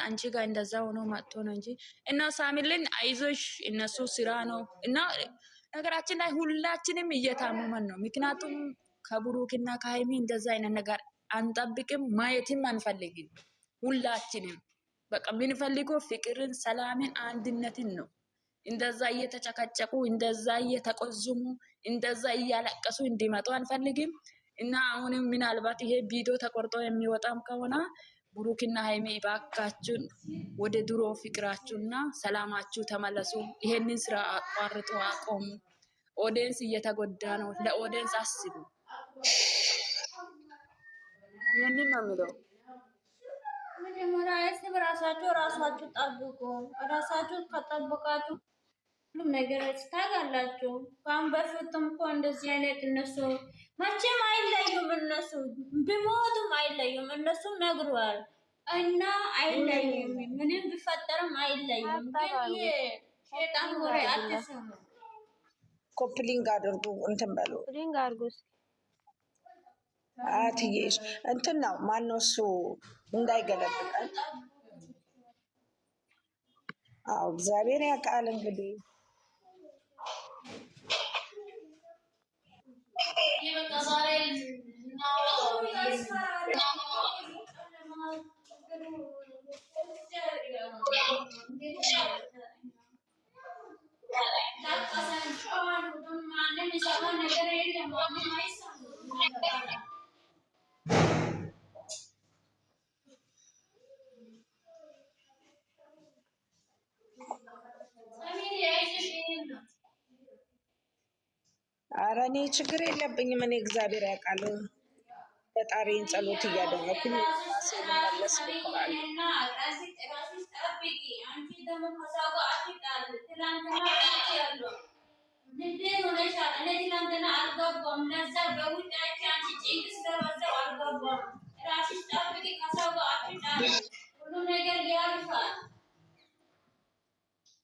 አንቺ ጋር እንደዛ ሆኖ መጥቶ ነው እንጂ እና ሳሚልን አይዞሽ እነሱ ስራ ነው እና ነገራችን ላይ ሁላችንም እየታመመን ነው። ምክንያቱም ከብሩክና ከሃይሚ እንደዛ አይነት ነገር አንጠብቅም፣ ማየትም አንፈልግም። ሁላችንም በቃ የምንፈልገው ፍቅርን፣ ሰላምን፣ አንድነትን ነው። እንደዛ እየተጨቀጨቁ እንደዛ እየተቆዙሙ እንደዛ እያለቀሱ እንዲመጡ አንፈልግም። እና አሁንም ምናልባት ይሄ ቪዲዮ ተቆርጦ የሚወጣም ከሆነ ብሩክና ሃይሚ እባካችሁን ወደ ድሮ ፍቅራችሁና ሰላማችሁ ተመለሱ። ይሄንን ስራ አቋርጡ፣ አቆሙ። ኦዲየንስ እየተጎዳ ነው። ለኦዲየንስ አስቡ። ይሄንን ነው የሚለው። መጀመሪያ በራሳችሁ ጠብቁ። ራሳችሁ ከጠበቃችሁ ሁሉም ነገር ታጋላችሁ። ካሁን በፊትም እኮ እንደዚህ አይነት እነሱ መቼም አይለዩም። እነሱ ቢሞቱም አይለዩም። እነሱም ነግሯል እና አይለዩም። ምንም ቢፈጠርም አይለዩም። ግን ሸይጣን ወሬ አትስሙ። ኮፕሊንግ አድርጉ፣ እንትን በሉ ኮፕሊንግ አድርጉ። አትዬሽ እንትን ነው ማነው እሱ እንዳይገለብጣል። አዎ እግዚአብሔር ያውቃል። እንግዲህ ኧረ እኔ ችግር የለብኝም። እኔ እግዚአብሔር ያውቃል። ፈጣሪን ጸሎት እያደረኩኝ መለስ ብቻለሁ።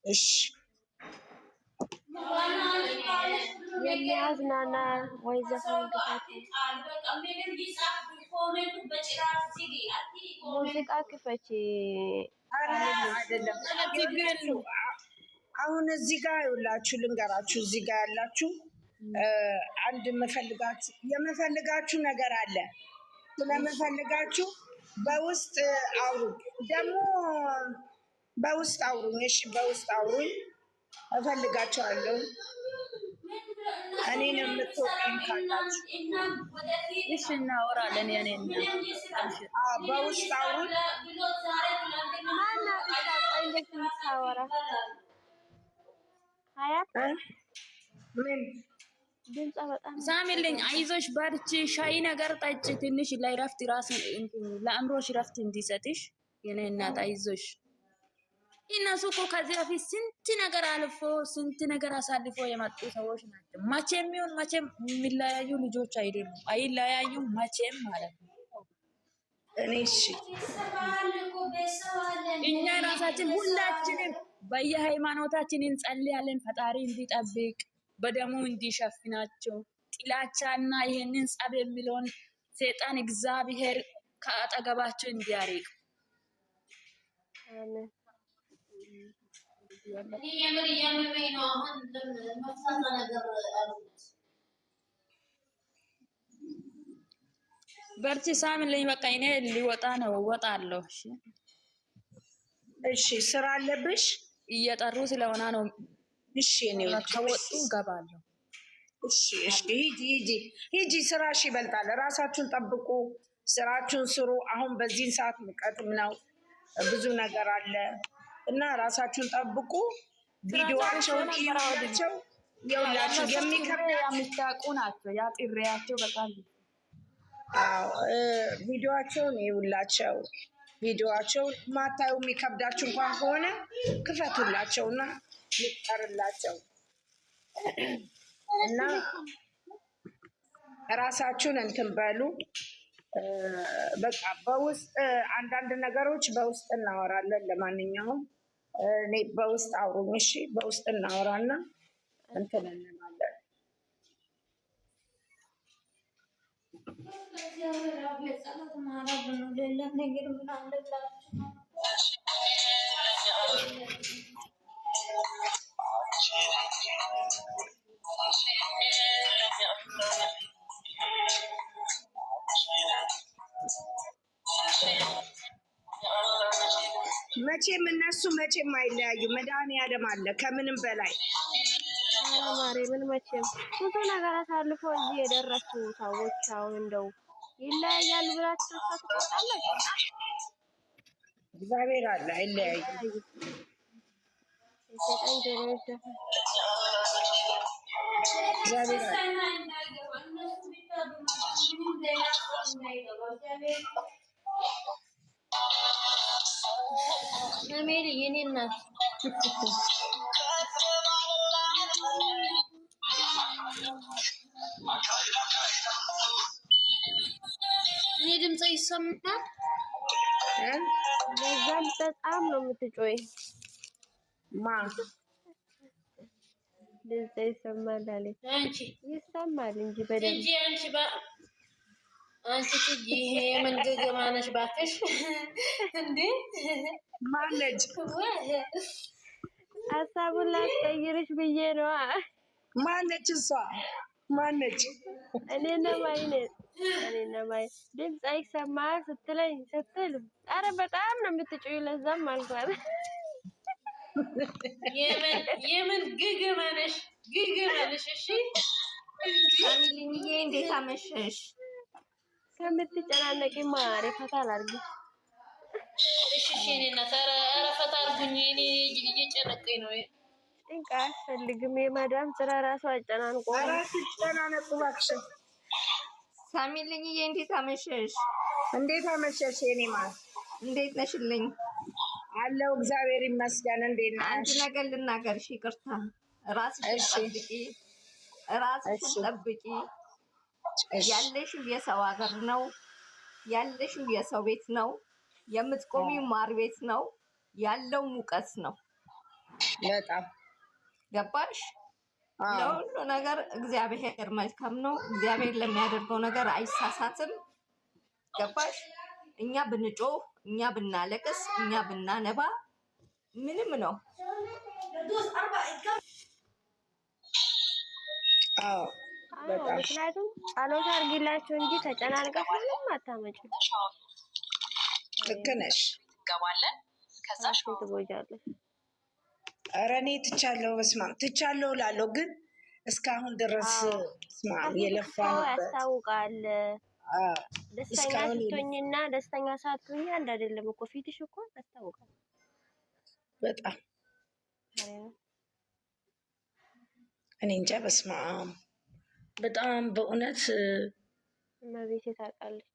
እሺ የሚያዝናና ወይ ዘፈን ሙዚቃ ክፈች። አሁን እዚህ ጋር ይኸውላችሁ ልንገራችሁ። እዚህ ጋር ያላችሁ አንድ የምፈልጋችሁ ነገር አለ። ስለምፈልጋችሁ በውስጥ አውሩ። ደግሞ በውስጥ አውሩኝ። እሺ በውስጥ አውሩኝ። እፈልጋችኋለሁ። እኔን የምትወዱኝ ካላችሁ እሺ እናወራለን። የኔና በውስጥ አውሩኝ። ምን ሳሚልኝ አይዞሽ በርቺ፣ ሻይ ነገር ጠጪ ትንሽ ለእረፍት ራስ ለአእምሮሽ እረፍት እንዲሰጥሽ የኔ እናት አይዞሽ። እነሱ እኮ ከዚህ በፊት ስንት ነገር አልፎ ስንት ነገር አሳልፎ የመጡ ሰዎች ናቸው። መቼም ይሁን መቼም የሚለያዩ ልጆች አይደሉም። አይለያዩም መቼም ማለት ነው። እሺ እኛ ራሳችን ሁላችንም በየሃይማኖታችን እንጸልያለን። ፈጣሪ እንዲጠብቅ በደሙ እንዲሸፍናቸው ጥላቻና ይሄንን ጸብ የሚለውን ሰይጣን እግዚአብሔር ከአጠገባቸው እንዲያርቅ አሜን። በርቺ ሳሚልኝ። በቃ እኔ ሊወጣ ነው፣ እወጣለሁ። እሺ ስራ አለብሽ? እየጠሩ ስለሆነ ነው። እሺ እኔ ከወጡ እገባለሁ። እሺ ሂጂ፣ ስራሽ ይበልጣል። ራሳችሁን ጠብቁ፣ ስራችሁን ስሩ። አሁን በዚህን ሰዓት ሙቀትም ነው፣ ብዙ ነገር አለ እና ራሳችሁን ጠብቁ። ቪዲዮአቸውን ይዩላቸው። ይኸውላችሁ የሚታቁ ናቸው። ያ ጥሪያቸው በጣም ቪዲዮአቸውን ይዩላቸው። ቪዲዮአቸውን ማታዩ የሚከብዳችሁ እንኳን ከሆነ ክፈቱላቸውና ይቀርላቸው እና ራሳችሁን እንትን በሉ። በቃ በውስጥ አንዳንድ ነገሮች በውስጥ እናወራለን። ለማንኛውም እኔ በውስጥ አውሩኝ። እሺ በውስጥ እናወራና እንትን እንላለን። ሌላ ነገር ምን አለላችሁ? መቼም እነሱ መቼም አይለያዩ። መድኃኒዓለም አለ ከምንም በላይ። ኧረ ማርያምን መቼም ብዙ ነገር አሳልፎ እዚህ የደረሱ ሰዎች አሁን እንደው ይለያያሉ ብላችሁ ተስፋ ትቆርጣላችሁ? እግዚአብሔር አለ አይለያዩ። አይለያዩም። የሰይጣን ጆሮ ይደፈን። እግዚአብሔር አለ። አሜሪ የኔ እናት እኔ ድምጽ ይሰማል። ለዛም በጣም ነው የምትጮይ። ማ ድምጽ ይሰማል አለች። አንቺ ይሰማል እንጂ በደንብ እንጂ አንቺ ትጂ የምን ገገማ ነሽ ባክሽ? እንዴ ማነች? ሀሳቡን ላስቀይርሽ ብዬ ነዋ። ማነች እሷ? ማነች? እኔና ማይ ድምፅ አይሰማም ስትለኝ ስትል ኧረ በጣም ነው የምትጮይ። ለዛም አልኳት የምን ግግማ ነሽ? እሺ ፋሚሊዬ እንዴት አመሸሽ? ከምትጨናነቂ ማሬ ፈታ ላድርግሽ። እሺ እኔ እናት ኧረ ፈታ አድርጉኝ። እኔ እየጨነቀኝ ነው። ጭንቅ አያስፈልግም። የማዳም ስራ ራሱ አጨናንቆ ኧረ አትጨናነቁ እባክሽ። ፋሚሊዬ እንዴት አመሸሽ? እንዴት አመሸሽ የኔ ማር? እንዴት ነሽልኝ? አለው እግዚአብሔር ይመስገን። እንዴት አንድ ነሽ? ነገር ልናገርሽ፣ ይቅርታ። ራስሽን ጠብቂ፣ ራስሽን ጠብቂ። ያለሽው የሰው ሀገር ነው፣ ያለሽው የሰው ቤት ነው። የምትቆሚው ማር ቤት ነው። ያለው ሙቀት ነው። በጣም ገባሽ? ለሁሉ ነገር እግዚአብሔር መልካም ነው። እግዚአብሔር ለሚያደርገው ነገር አይሳሳትም። ገባሽ? እኛ ብንጮህ፣ እኛ ብናለቅስ፣ እኛ ብናነባ ምንም ነው። ምክንያቱም ጸሎት አድርጊላቸው እንጂ ተጨናንቀሽ ምንም አታመጭም። ልክ ነሽ። ገባለን ከዛሽ ትጎጃለሽ። ኧረ እኔ ትቻለሁ፣ በስመ አብ ትቻለሁ እላለሁ፣ ግን እስካሁን ድረስ በስመ አብ የለፋንበት ያስታውቃል። ደስተኛ ስትሆኝና ደስተኛ ሳትሆኝ አንድ አይደለም እኮ ፊትሽ እኮ ያስታውቃል። በጣም እኔ እንጃ፣ በስመ አብ በጣም በእውነት እመቤቴ ታውቃለች።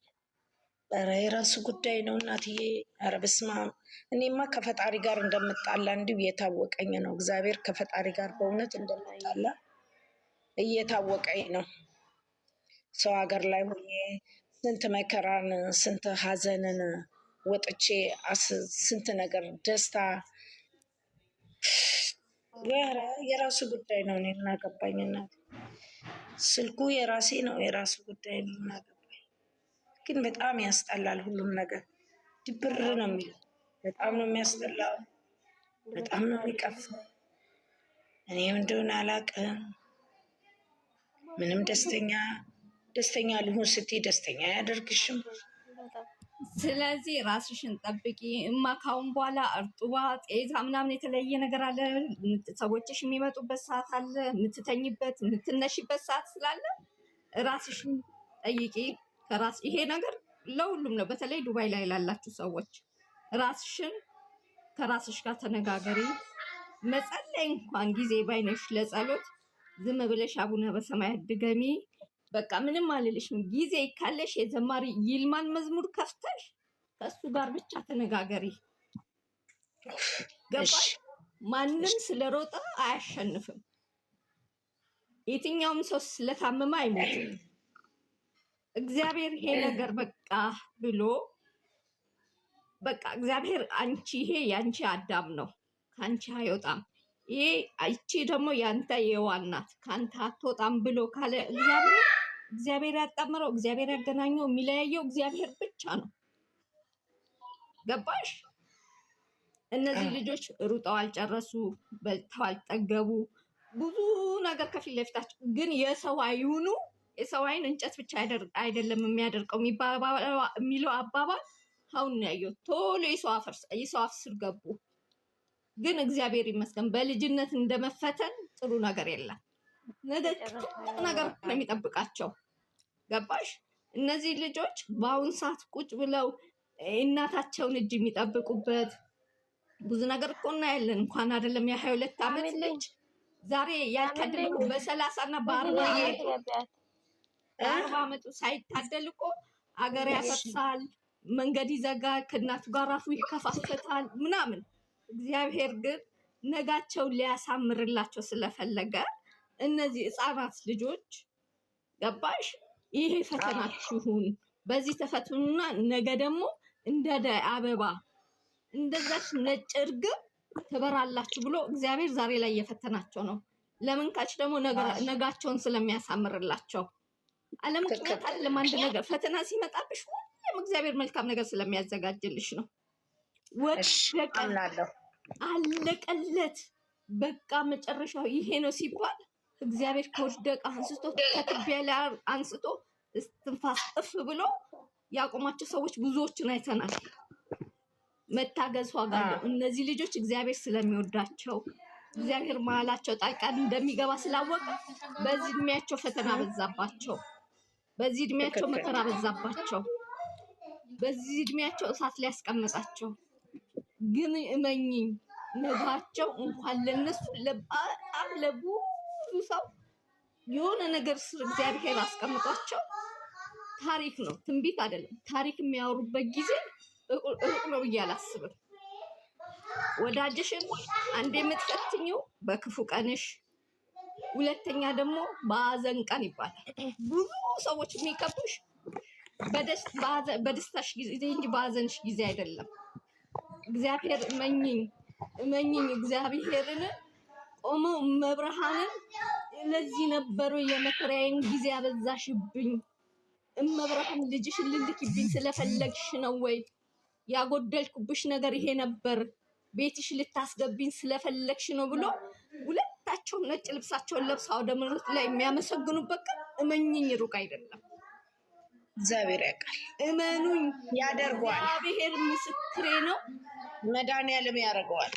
ኧረ የራሱ ጉዳይ ነው እናትዬ። ኧረ በስመ አብ እኔማ ከፈጣሪ ጋር እንደምጣላ እንዲሁ እየታወቀኝ ነው። እግዚአብሔር ከፈጣሪ ጋር በእውነት እንደምጣላ እየታወቀኝ ነው። ሰው ሀገር ላይ ሆኜ ስንት መከራን ስንት ሀዘንን ወጥቼ ስንት ነገር ደስታ፣ ኧረ የራሱ ጉዳይ ነው። እኔ ምን አገባኝ እናት። ስልኩ የራሴ ነው፣ የራሱ ጉዳይ ነው። ምን አገባኝ። ግን በጣም ያስጠላል ሁሉም ነገር። ድብር ነው የሚለው። በጣም ነው የሚያስጠላው። በጣም ነው የሚቀፈው። እኔም እንደሆነ አላውቅም። ምንም ደስተኛ ልሁን ስትይ ደስተኛ አያደርግሽም። ስለዚህ ራስሽን ጠብቂ እማ። ካሁን በኋላ እርጥባ ጤዛ ምናምን የተለየ ነገር አለ። ሰዎችሽ የሚመጡበት ሰዓት አለ፣ የምትተኝበት የምትነሽበት ሰዓት ስላለ ራስሽን ጠይቂ። ይሄ ነገር ለሁሉም ነው። በተለይ ዱባይ ላይ ላላችሁ ሰዎች ከራስሽ ጋር ተነጋገሪ። መጸለይ እንኳን ጊዜ ባይነሽ ለጸሎት ዝም ብለሽ አቡነ በሰማያት ድገሚ። በቃ ምንም አልልሽም። ጊዜ ካለሽ የዘማሪ ይልማን መዝሙር ከፍተሽ ከሱ ጋር ብቻ ተነጋገሪ። ገባሽ? ማንም ስለሮጠ አያሸንፍም። የትኛውም ሰው ስለታመመ አይሞትም። እግዚአብሔር ይሄ ነገር በቃ ብሎ በቃ እግዚአብሔር አንቺ ይሄ ያንቺ አዳም ነው፣ ካንቺ አይወጣም። ይሄ እቺ ደግሞ ያንተ የዋን ናት፣ ካንተ አትወጣም ብሎ ካለ እግዚአብሔር ያጣመረው እግዚአብሔር ያገናኘው የሚለያየው እግዚአብሔር ብቻ ነው። ገባሽ? እነዚህ ልጆች ሩጠው አልጨረሱ፣ በልተው አልጠገቡ፣ ብዙ ነገር ከፊት ለፊታቸው ግን የሰው አይሁኑ። የሰው አይን እንጨት ብቻ አይደለም የሚያደርቀው የሚለው አባባል አሁን ያየው ቶሎ የሰው አፍ ስር ገቡ። ግን እግዚአብሔር ይመስገን በልጅነት እንደመፈተን ጥሩ ነገር የለም። ነገ ትልቅ ነገር ነው የሚጠብቃቸው። ገባሽ? እነዚህ ልጆች በአሁን ሰዓት ቁጭ ብለው እናታቸውን እጅ የሚጠብቁበት ብዙ ነገር እኮ እናያለን። እንኳን አይደለም የ22 ዓመት ልጅ ዛሬ ያልታደለ በ30 እና በ40 ዓመቱ ሳይታደል እኮ አገር ያፈርሳል፣ መንገድ ይዘጋል፣ ከእናቱ ጋር አፉ ይከፋፈታል ምናምን። እግዚአብሔር ግን ነጋቸውን ሊያሳምርላቸው ስለፈለገ እነዚህ ህፃናት ልጆች ገባሽ? ይሄ ፈተናችሁን በዚህ ተፈትኑና ነገ ደግሞ እንደ አበባ እንደዛች ነጭ እርግብ ትበራላችሁ ብሎ እግዚአብሔር ዛሬ ላይ እየፈተናቸው ነው። ለምን ካች ደግሞ ነጋቸውን ስለሚያሳምርላቸው። ዓለም ትመጣል ለማንድ ነገር ፈተና ሲመጣብሽ ሁሉም እግዚአብሔር መልካም ነገር ስለሚያዘጋጅልሽ ነው። ወደቀ አለቀለት በቃ መጨረሻው ይሄ ነው ሲባል እግዚአብሔር ከወደቀ አንስቶ ከትቢያ ላይ አንስቶ እስትንፋስ እፍ ብሎ ያቆማቸው ሰዎች ብዙዎችን አይተናል። መታገዝ ዋጋ አለው። እነዚህ ልጆች እግዚአብሔር ስለሚወዳቸው እግዚአብሔር መሀላቸው ጣልቃ እንደሚገባ ስላወቀ በዚህ እድሜያቸው ፈተና በዛባቸው፣ በዚህ እድሜያቸው መከራ በዛባቸው፣ በዚህ እድሜያቸው እሳት ሊያስቀምጣቸው። ግን እመኝኝ ነጋቸው እንኳን ለነሱ በጣም ለብዙ ሰው የሆነ ነገር ስር እግዚአብሔር አስቀምጧቸው ታሪክ ነው፣ ትንቢት አይደለም። ታሪክ የሚያወሩበት ጊዜ ሩቅ ነው ብዬ አላስብም። ወዳጅሽን አንዴ የምትፈትኝው በክፉ ቀንሽ፣ ሁለተኛ ደግሞ በሀዘን ቀን ይባላል። ብዙ ሰዎች የሚከቡሽ በደስታሽ ጊዜ እንጂ በሀዘንሽ ጊዜ አይደለም። እግዚአብሔር እመኝኝ እግዚአብሔርን ቆመው መብርሃንን ለዚህ ነበሩ የመከራዬን ጊዜ አበዛሽብኝ፣ እመብርሃን ልጅሽን ልልክብኝ ስለፈለግሽ ነው ወይ? ያጎደልኩብሽ ነገር ይሄ ነበር፣ ቤትሽ ልታስገብኝ ስለፈለግሽ ነው ብሎ ሁለታቸው ነጭ ልብሳቸውን ለብሰው ወደ መሬት ላይ የሚያመሰግኑበት ቀን እመኝኝ ሩቅ አይደለም። እግዚአብሔር ያውቃል። እመኑኝ ያደርገዋል። እግዚአብሔር ምስክሬ ነው። መድኃኒዓለም ያደርገዋል።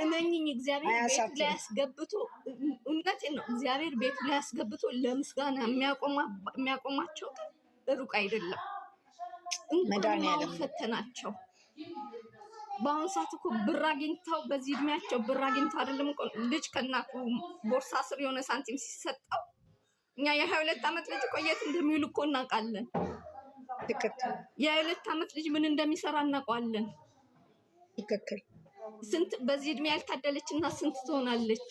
እመኝኝ እግዚአብሔር ቤቱ ላይ ያስገብቶ እውነቴን ነው። እግዚአብሔር ቤቱ ላይ ያስገብቶ ለምስጋና የሚያቆማቸው ሩቅ አይደለም። መድኃኒዓለም ፈተናቸው። በአሁኑ ሰዓት እኮ ብር አግኝተው በዚህ እድሜያቸው ብር አግኝተው አይደለም እኮ ልጅ ከእናቱ ቦርሳ ስር የሆነ ሳንቲም ሲሰጠው እኛ የ22 ዓመት ልጅ ቆየት እንደሚውል እኮ እናውቃለን። ትክክል። የ22 ዓመት ልጅ ምን እንደሚሰራ እናውቃለን። ትክክል። ስንት በዚህ እድሜ ያልታደለች እና ስንት ትሆናለች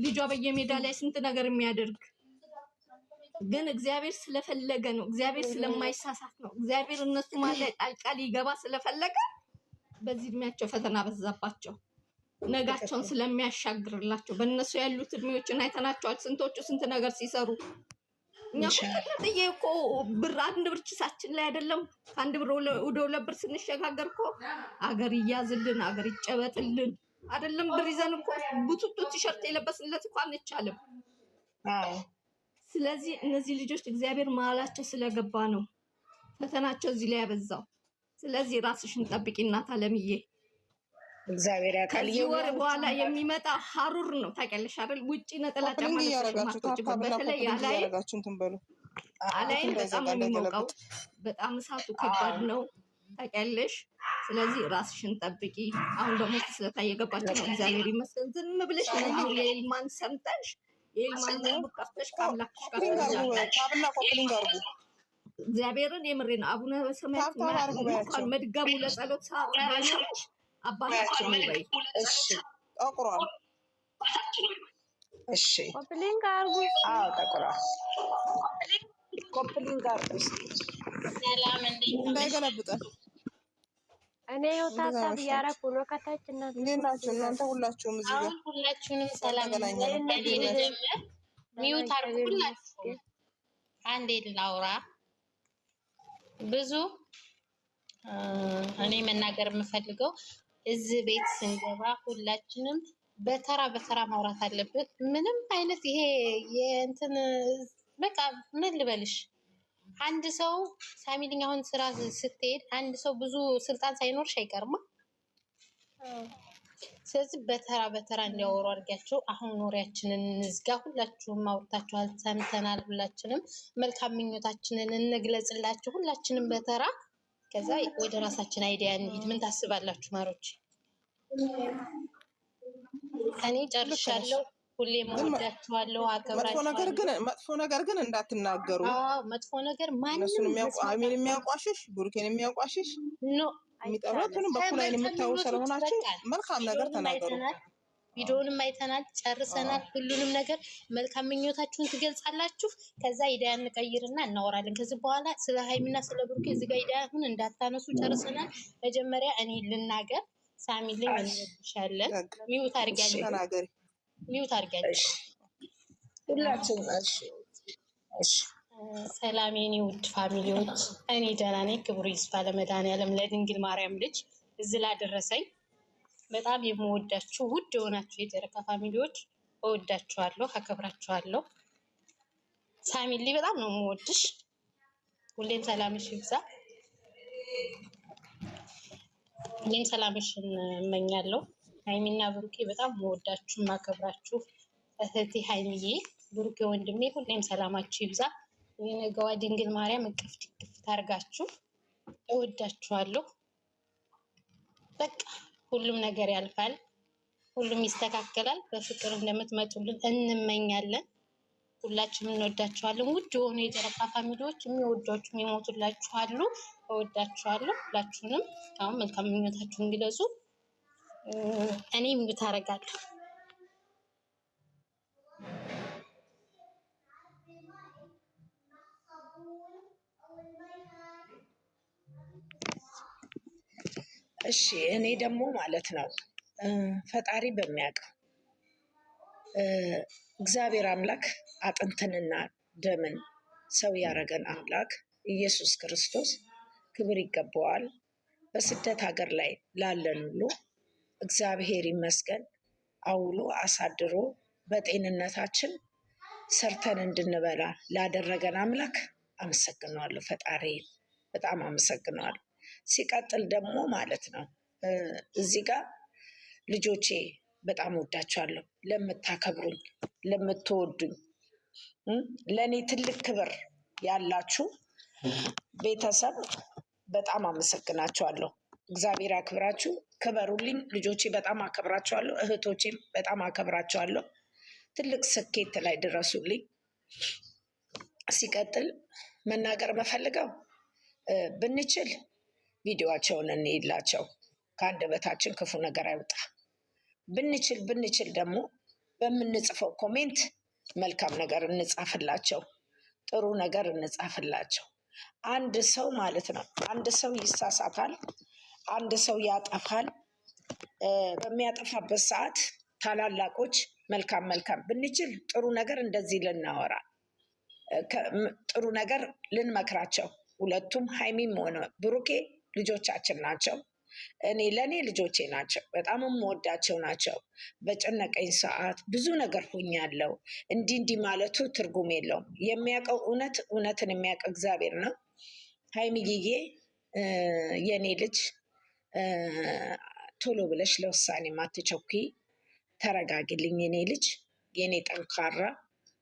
ልጇ በየሜዳ ላይ ስንት ነገር የሚያደርግ። ግን እግዚአብሔር ስለፈለገ ነው። እግዚአብሔር ስለማይሳሳት ነው። እግዚአብሔር እነሱ ማለት ጣልቃ ሊገባ ስለፈለገ በዚህ እድሜያቸው ፈተና በዛባቸው፣ ነጋቸውን ስለሚያሻግርላቸው። በእነሱ ያሉት እድሜዎችን አይተናቸዋል። ስንቶቹ ስንት ነገር ሲሰሩ እኛ ጥዬ እኮ ብር አንድ ብር ኪሳችን ላይ አይደለም ከአንድ ብር ወደ 2 ብር ስንሸጋገር እኮ አገር ይያዝልን፣ አገር ይጨበጥልን አይደለም ብር ይዘን እኮ ቡቱቱ ቲሸርት የለበስንለት እኮ አንቻልም። ስለዚህ እነዚህ ልጆች እግዚአብሔር መሀላቸው ስለገባ ነው ፈተናቸው እዚህ ላይ ያበዛው። ስለዚህ ራስሽን ጠብቂ እናት አለምዬ። እግዚአብሔር ያውቃል። ከዚህ ወር በኋላ የሚመጣ ሀሩር ነው ታውቂያለሽ አይደል? ውጪ ነጠላ ጫማ በተለይ አላይን በጣም ነው የሚሞቀው። በጣም እሳቱ ከባድ ነው ታውቂያለሽ። ስለዚህ ራስሽን ጠብቂ። አሁን ደግሞ ስለታ እየገባችሁ ነው። እግዚአብሔር ይመስገን። ዝም ብለሽ ነው የኢልማን ሰምተሽ የኢልማን ከፍተሽ ካምላክሽ ጋር እግዚአብሔርን የምሬን አቡነ በሰማያት እንኳን መድገሙ ለጸሎት ሰዓት ባይኖርሽ አባታችን ነው በይ። እሺ ጠቁሯል። እሺ ኮፕሊንግ አርጉ። አዎ ጠቁሯል። ኮፕሊንግ አርጉ። ሰላም እንዳይገለብጠን። እኔ ታታብ ያረኩ ነው ከታች እና እንዴት ናችሁ እናንተ ሁላችሁም እዚህ ጋር? ሁላችሁንም ሰላም ሚውት አርጉ ሁላችሁ። አንዴ ላውራ ብዙ እኔ መናገር የምፈልገው እዚህ ቤት ስንገባ ሁላችንም በተራ ማውራት አለበት። ምንም አይነት ይሄ የእንትን በቃ ምን ልበልሽ አንድ ሰው ሳሚልኝ አሁን ስራ ስትሄድ አንድ ሰው ብዙ ስልጣን ሳይኖርሽ አይቀርማ። ስለዚህ በተራ በተራ እንዲያወሩ አድርጊያቸው። አሁን ኖሪያችንን እንዝጋ። ሁላችሁም አውርታችኋል፣ ሰምተናል። ሁላችንም መልካም ምኞታችንን እንግለጽላችሁ፣ ሁላችንም በተራ። ከዛ ወደ ራሳችን አይዲያ እንሂድ። ምን ታስባላችሁ ማሮች? እኔ ጨርሻለሁ። ሁሌም ወዳችኋለሁ፣ አከብራችኋለሁ። መጥፎ ነገር ግን እንዳትናገሩ። መጥፎ ነገር ማንም እነሱን የሚያውቋሽሽ ብሩኬን የሚያውቋሽሽ ኖ የሚጠሩትንም በኩል አይን የምታዩ ስለሆናችሁ መልካም ነገር ተናገሩ። ቪዲዮንም አይተናል፣ ጨርሰናል። ሁሉንም ነገር መልካም ምኞታችሁን ትገልጻላችሁ። ከዛ አይዲያ እንቀይርና እናወራለን። ከዚህ በኋላ ስለ ሃይሚና ስለ ብሩኬ እዚህ ጋር አይዲያ አሁን እንዳታነሱ፣ ጨርሰናል። መጀመሪያ እኔ ልናገር። ሳሚልኝ እንወድሻለን። ሚውት አድርጊያለሁ፣ ተናገሪ። ሚውት አድርጊያለሁ ሁላችሁም። እሺ ሰላም የኔ ውድ ፋሚሊዎች፣ እኔ ደህና ነኝ። ክብሩ ይስፋ ለመድኃኒዓለም ለድንግል ማርያም ልጅ እዚህ ላደረሰኝ። በጣም የምወዳችሁ ውድ የሆናችሁ የጨረቃ ፋሚሊዎች እወዳችኋለሁ፣ አከብራችኋለሁ። ሳሚሊ በጣም ነው የምወድሽ። ሁሌም ሰላምሽ ይብዛ። ሁሌም ሰላምሽን እመኛለሁ። ሃይሚና ብሩኬ በጣም የምወዳችሁ የማከብራችሁ እህቴ ሃይሚዬ፣ ብሩኬ ወንድሜ፣ ሁሌም ሰላማችሁ ይብዛ። የነገዋ ድንግል ማርያም እቅፍ ድግፍ ታርጋችሁ። እወዳችኋለሁ። በቃ ሁሉም ነገር ያልፋል፣ ሁሉም ይስተካከላል። በፍቅር እንደምትመጡልን እንመኛለን። ሁላችንም እንወዳችኋለን። ውድ የሆኑ የጨረቃ ፋሚሊዎች፣ የሚወዷችሁ የሚሞቱላችሁ አሉ። እወዳችኋለሁ ሁላችሁንም። አሁን መልካም ምኞታችሁን ግለጹ። እኔ ሚውት አደርጋለሁ። እሺ እኔ ደግሞ ማለት ነው ፈጣሪ በሚያውቀው እግዚአብሔር አምላክ አጥንትንና ደምን ሰው ያደረገን አምላክ ኢየሱስ ክርስቶስ ክብር ይገባዋል። በስደት ሀገር ላይ ላለን ሁሉ እግዚአብሔር ይመስገን አውሎ አሳድሮ በጤንነታችን ሰርተን እንድንበላ ላደረገን አምላክ አመሰግነዋለሁ። ፈጣሪ በጣም አመሰግነዋለሁ። ሲቀጥል ደግሞ ማለት ነው እዚህ ጋር ልጆቼ በጣም ወዳችኋለሁ። ለምታከብሩኝ፣ ለምትወዱኝ፣ ለእኔ ትልቅ ክብር ያላችሁ ቤተሰብ በጣም አመሰግናችኋለሁ። እግዚአብሔር አክብራችሁ ክበሩልኝ። ልጆቼ በጣም አከብራችኋለሁ። እህቶቼም በጣም አከብራችኋለሁ። ትልቅ ስኬት ላይ ድረሱልኝ። ሲቀጥል መናገር መፈልገው ብንችል ቪዲዮዋቸውን እንይላቸው፣ ከአንደበታችን ክፉ ነገር አይውጣ። ብንችል ደግሞ በምንጽፈው ኮሜንት መልካም ነገር እንጻፍላቸው፣ ጥሩ ነገር እንጻፍላቸው። አንድ ሰው ማለት ነው አንድ ሰው ይሳሳታል፣ አንድ ሰው ያጠፋል። በሚያጠፋበት ሰዓት ታላላቆች መልካም ብንችል ጥሩ ነገር እንደዚህ ልናወራ፣ ጥሩ ነገር ልንመክራቸው። ሁለቱም ሃይሚም ሆነ ብሩኬ ልጆቻችን ናቸው። ለእኔ ልጆቼ ናቸው። በጣም የምወዳቸው ናቸው። በጨነቀኝ ሰዓት ብዙ ነገር ሆኛለሁ። እንዲህ ማለቱ ትርጉም የለውም። የሚያውቀው እውነትን የሚያውቀው እግዚአብሔር ነው። ሃይሚዬ የኔ ልጅ ቶሎ ብለሽ ለውሳኔ ማትቸኩ፣ ተረጋጊልኝ የኔ ልጅ፣ የኔ ጠንካራ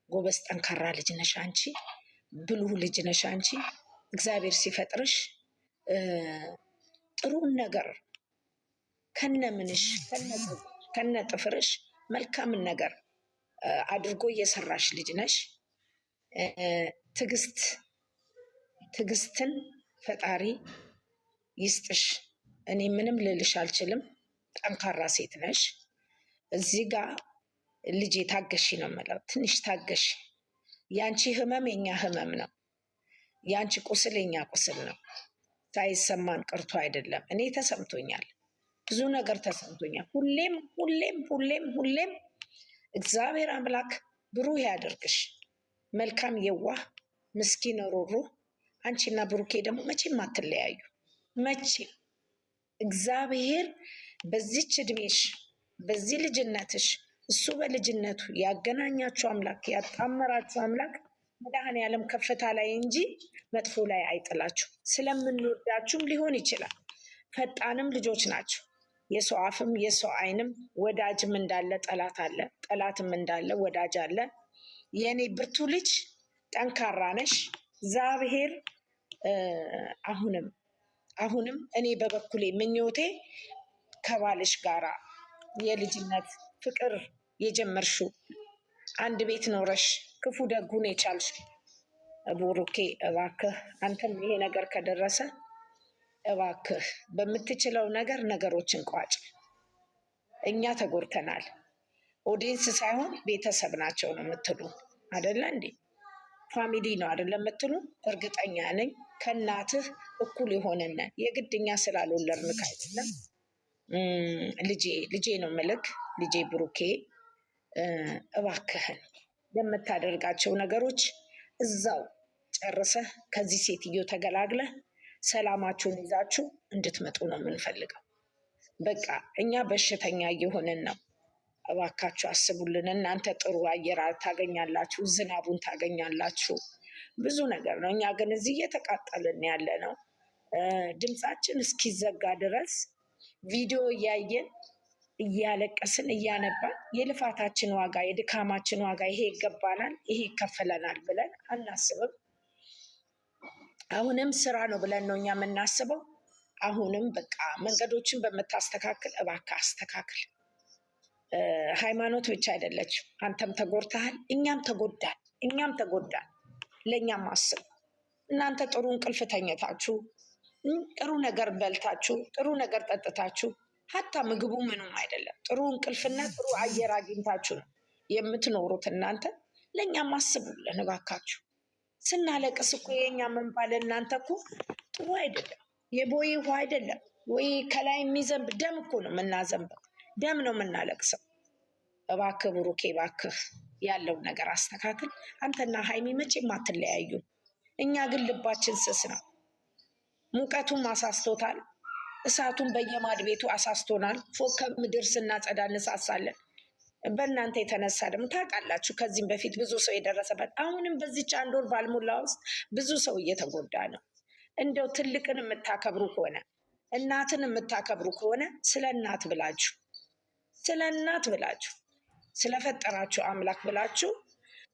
ጎበዝ ጠንካራ ልጅ ነሽ አንቺ፣ ብሉህ ልጅ ነሽ አንቺ። እግዚአብሔር ሲፈጥርሽ ጥሩን ነገር ከነምንሽ ከነ ጥፍርሽ መልካምን ነገር አድርጎ እየሰራሽ ልጅ ነሽ። ትዕግስትን ፈጣሪ ይስጥሽ። እኔ ምንም ልልሽ አልችልም። ጠንካራ ሴት ነሽ። እዚህ ጋር ልጄ ታገሺ ነው የምለው። ትንሽ ታገሺ። ያንቺ ህመም የኛ ህመም ነው። ያንቺ ቁስል የኛ ቁስል ነው። ሳይሰማን ቀርቶ አይደለም። እኔ ተሰምቶኛል፣ ብዙ ነገር ተሰምቶኛል። ሁሌም እግዚአብሔር አምላክ ብሩህ ያደርግሽ። መልካም የዋህ ምስኪን ሩሩ። አንቺና ብሩኬ ደግሞ መቼም አትለያዩ። መቼም እግዚአብሔር በዚች እድሜሽ በዚህ ልጅነትሽ እሱ በልጅነቱ ያገናኛችሁ አምላክ ያጣመራችሁ አምላክ መድኃኔዓለም ከፍታ ላይ እንጂ መጥፎ ላይ አይጥላችሁ። ስለምንወዳችሁም ሊሆን ይችላል። ፈጣንም ልጆች ናቸው። የሰው አፍም የሰው ዓይንም ወዳጅም እንዳለ ጠላት አለ፣ ጠላትም እንዳለ ወዳጅ አለ። የእኔ ብርቱ ልጅ ጠንካራ ነሽ። እግዚአብሔር አሁንም እኔ በበኩሌ ምኞቴ ከባልሽ ጋራ የልጅነት ፍቅር የጀመርሽው አንድ ቤት ኖረሽ ክፉ ደጉን የቻልሽ ቡሩኬ እባክህ አንተም ይሄ ነገር ከደረሰ እባክህ በምትችለው ነገር ነገሮችን ቋጭ። እኛ ተጎድተናል። ኦዲየንስ ሳይሆን ቤተሰብ ናቸው ነው የምትሉ አደለ እንዴ? ፋሚሊ ነው አደለ የምትሉ? እርግጠኛ ነኝ ከእናትህ እኩል የሆነን የግድኛ ስላልወለድንክ አይደለም። ልጄ ነው ምልክ ልጄ ብሩኬ እባክህን የምታደርጋቸው ነገሮች እዛው ጨርሰህ ከዚህ ሴትዮ ተገላግለህ ሰላማችሁን ይዛችሁ እንድትመጡ ነው የምንፈልገው። በቃ እኛ በሽተኛ እየሆንን ነው። እባካችሁ አስቡልን። እናንተ ጥሩ አየር ታገኛላችሁ፣ ዝናቡን ታገኛላችሁ፣ ብዙ ነገር ነው። እኛ ግን እዚህ እየተቃጠልን ያለ ነው። ድምፃችን እስኪዘጋ ድረስ ቪዲዮ እያየን እያለቀስን እያነባን የልፋታችን ዋጋ የድካማችን ዋጋ ይሄ ይገባናል፣ ይሄ ይከፈለናል ብለን አናስብም። አሁንም ስራ ነው ብለን ነው እኛ የምናስበው። አሁንም በቃ መንገዶችን በምታስተካክል እባክህ አስተካክል። ሃይማኖት ብቻ አይደለችም። አንተም ተጎድተሃል፣ እኛም ተጎዳን። ለእኛም አስብ። እናንተ ጥሩ እንቅልፍ ተኝታችሁ ጥሩ ነገር በልታችሁ ጥሩ ነገር ጠጥታችሁ ሀታ ምግቡ ምንም አይደለም ጥሩ እንቅልፍና ጥሩ አየር አግኝታችሁ ነው የምትኖሩት። እናንተ ለእኛም አስቡልን እባካችሁ። ስናለቅስ እኮ የኛ መንባል እናንተ እኮ ጥሩ አይደለም። የቦይ ውሃ አይደለም ወይ ከላይ የሚዘንብ ደም እኮ ነው የምናዘንበው፣ ደም ነው የምናለቅሰው። እባክህ ብሩኬ እባክህ ያለውን ነገር አስተካክል። አንተና ሀይሚ መቼም አትለያዩ። እኛ ግን ልባችን ስስ ነው። ሙቀቱም አሳስቶታል፣ እሳቱን በየማድ ቤቱ አሳስቶናል። ፎቅ ከምድር ስናጸዳ እንሳሳለን። በእናንተ የተነሳ ደግሞ ታውቃላችሁ ከዚህም በፊት ብዙ ሰው የደረሰበት፣ አሁንም በዚች አንድ ወር ባልሞላ ውስጥ ብዙ ሰው እየተጎዳ ነው። እንደው ትልቅን የምታከብሩ ከሆነ እናትን የምታከብሩ ከሆነ ስለ እናት ብላችሁ ስለፈጠራችሁ አምላክ ብላችሁ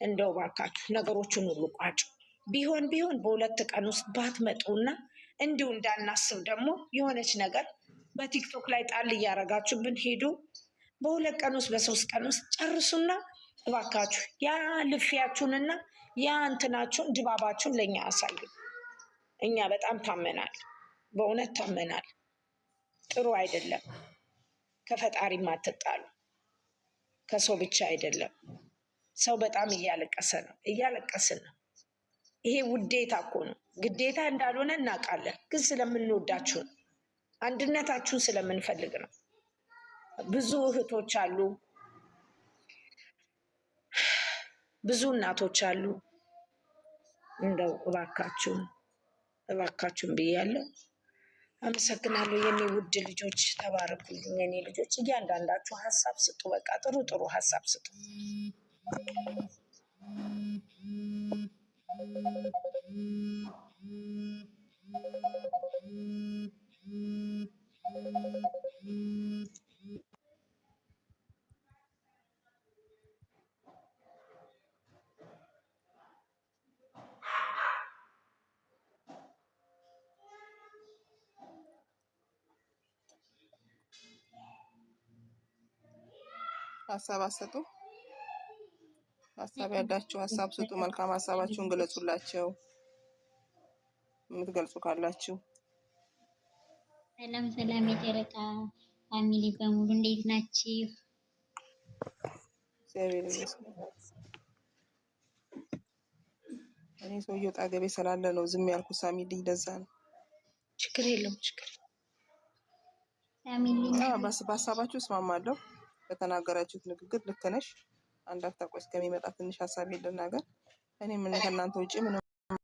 እንደው ባካችሁ ነገሮችን ሁሉ ቋጩ። ቢሆን በሁለት ቀን ውስጥ ባትመጡና እንዲሁ እንዳናስብ ደግሞ የሆነች ነገር በቲክቶክ ላይ ጣል እያደረጋችሁብን ሄዱ። በሁለት ቀን ውስጥ በሶስት ቀን ውስጥ ጨርሱና እባካችሁ ያ ልፊያችሁንና ያ እንትናችሁን ድባባችሁን ለእኛ አሳዩ። እኛ በጣም ታመናል፣ በእውነት ታመናል። ጥሩ አይደለም። ከፈጣሪም አትጣሉ። ከሰው ብቻ አይደለም። ሰው በጣም እያለቀስን ነው። ይሄ ውዴታ እኮ ነው፣ ግዴታ እንዳልሆነ እናውቃለን። ግን ስለምንወዳችሁ ነው፣ አንድነታችሁን ስለምንፈልግ ነው። ብዙ እህቶች አሉ፣ ብዙ እናቶች አሉ። እንደው እባካችሁን ብያለሁ። አመሰግናለሁ የኔ ውድ ልጆች፣ ተባረኩልኝ የኔ ልጆች። እያንዳንዳችሁ ሀሳብ ስጡ፣ በቃ ጥሩ ሀሳብ ስጡ። ሀሳብ አሰጡ። ሀሳብ ያላችሁ ሀሳብ ስጡ። መልካም ሀሳባችሁን ግለጹላቸው፣ የምትገልጹ ካላችሁ። ሰላም የጨረቃ ፋሚሊ በሙሉ እንዴት ናችሁ? እግዚአብሔር ይመስገን። እኔ ሰውየው ጣገቤ ስላለ ነው ዝም ያልኩት። ሳሚሊ ለዛ ነው። ችግር የለውም። በሀሳባችሁ እስማማለሁ። በተናገራችሁት ንግግር ልክ ነሽ። አንድ አፍታ ቆይ እስከሚመጣ ትንሽ ሀሳብ ልናገር። እኔ ምን ከእናንተ ውጭ ምን